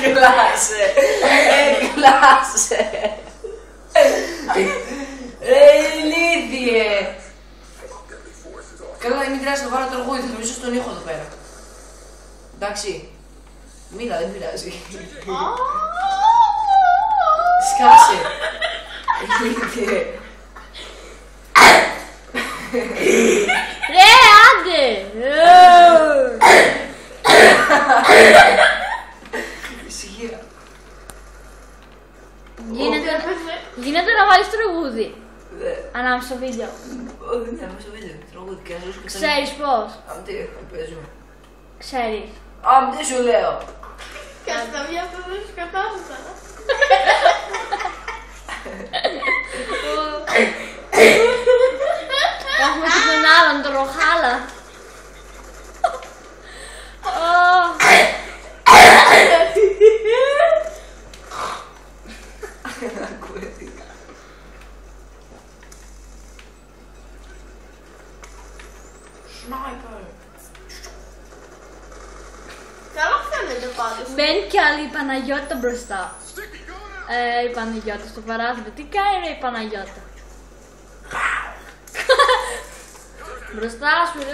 Έκλασε! Έκλασε! Ηλίθιε! Καλά, μην πειράζει, θα βάλω το αργούδι, θα νομίζω στον ήχο εδώ πέρα. Εντάξει. Μίλα, δεν πειράζει. Σκάσε. Ηλίθιε. Ρε, άντε! Ησυχία. Γίνεται να βάλεις τραγούδι Ναι. ανάμεσα στο βίντεο. Όχι, δεν θα στο βίντεο. Τραγούδι και να ζω και Ξέρεις πώς? Αν τι, παίζουμε. Ξέρεις. Αν τι σου λέω. Και στα μία αυτό δεν σου κατάλαβα. Έχουμε και τον άλλον, τον Ροχάλα. Σνάιπερ. Καλά φαίνεται πάντως. Μπαίνει κι άλλη η Παναγιώτα μπροστά. Η Παναγιώτα στο παράθυρο. Τι κάνει ρε η Παναγιώτα? Μπροστά σου ρε.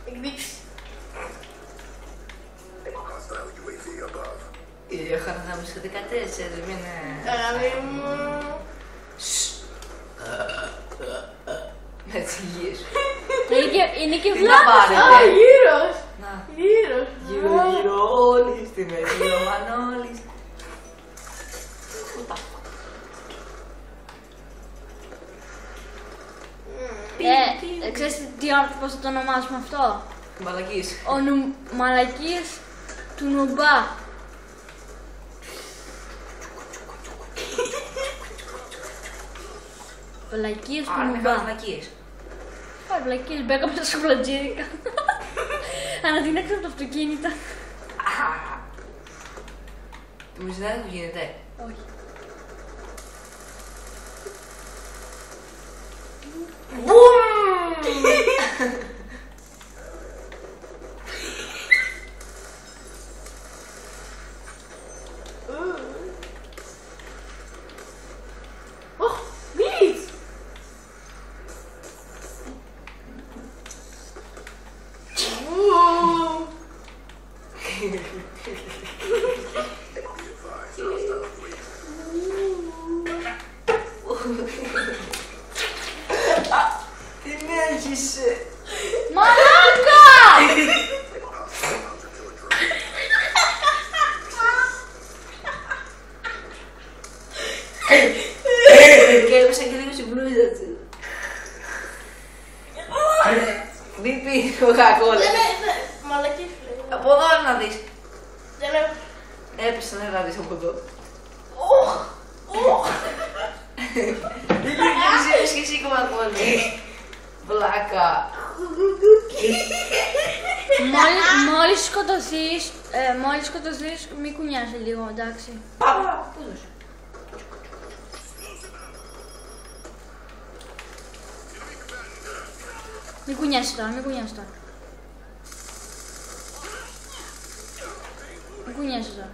Εκδείξεις. Είχα να μου σε 14, δεν είναι... Αγάπη μου. Με τις υγείες. Είναι και Τι να βλάβος. πάρετε. Α, γύρος. Να. Γύρος. Γύρω γύρω όλοι στη μέση ο Μανώλης. Ξέρεις πώς θα το ονομάσουμε αυτό? Μαλακής. Μαλακής του νουμπά. Βλακίες του Άρα με νουμπά. κάνουν μαλακίες. Άρα βλακίες, μπέκαμε στα σοκολατζίρικα. Ανατινέξα από το αυτοκίνητο. Το μυζιδάκι του γίνεται. Όχι. Ωχ, Μπίλιτς. Τι με έχεις. Μαλάκα! Και έμεσα και λίγο στην μπλούζα του. Μην πει κοκακόλα. Μαλακής λέει. Από εδώ να δεις. Δεν έχω. Έπεσε να δεις από εδώ. Ωχ, ωχ. Δεν ξέρεις και εσύ κοκακόλα. Βλάκα. Μόλις σκοτωθείς, μη κουνιάσαι λίγο, εντάξει. Πού δώσου. Μη κουνιάσαι τώρα, μη κουνιάσαι τώρα. Μη κουνιάσαι τώρα.